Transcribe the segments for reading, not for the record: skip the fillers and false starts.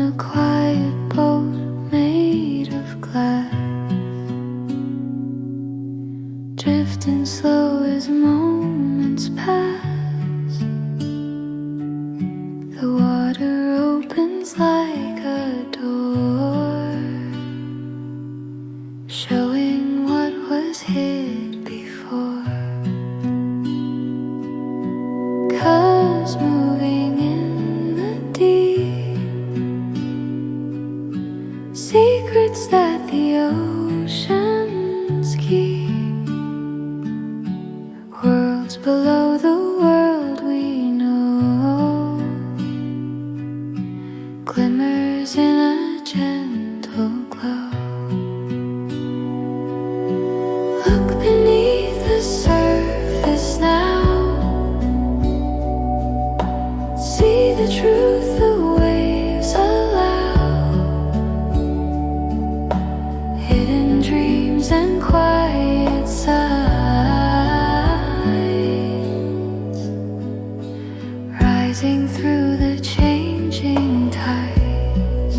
a quiet boat made of glass, drifting slow as moments pass. The water opens like a door, showing what was hid before. 'Cause moving in the deep, secrets that the oceans keep, worlds below the world we know, glimmers in a gentle glow. Look beneath the surface now, see the truth the waves allow, hidden dreams and quiet signs, rising through the changing tides.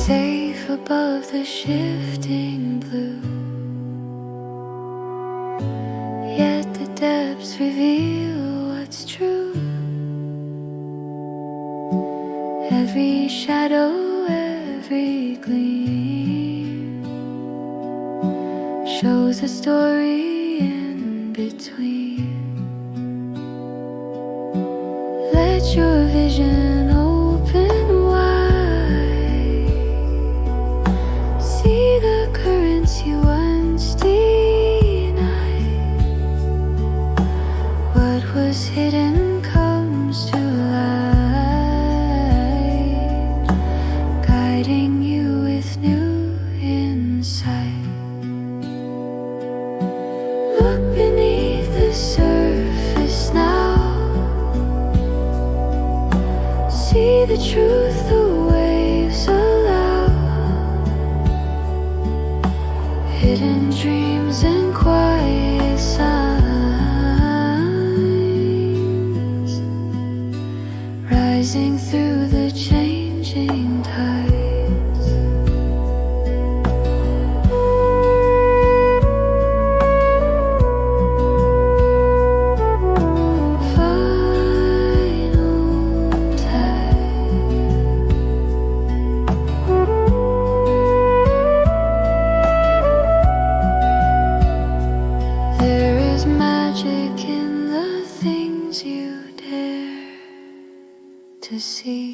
Safe above the shifting blue, yet the depths reveal what's true. Every shadow, every gleam shows a story in between. Let your vision open wide, see the currents you once denied. What was hidden comes to light, guiding you with new insight. Look beneath the surface now, see the truth the waves allow, hidden dreams and quiet signs, rising through the changing tides. Final tide. There is magic in the things you dare to see.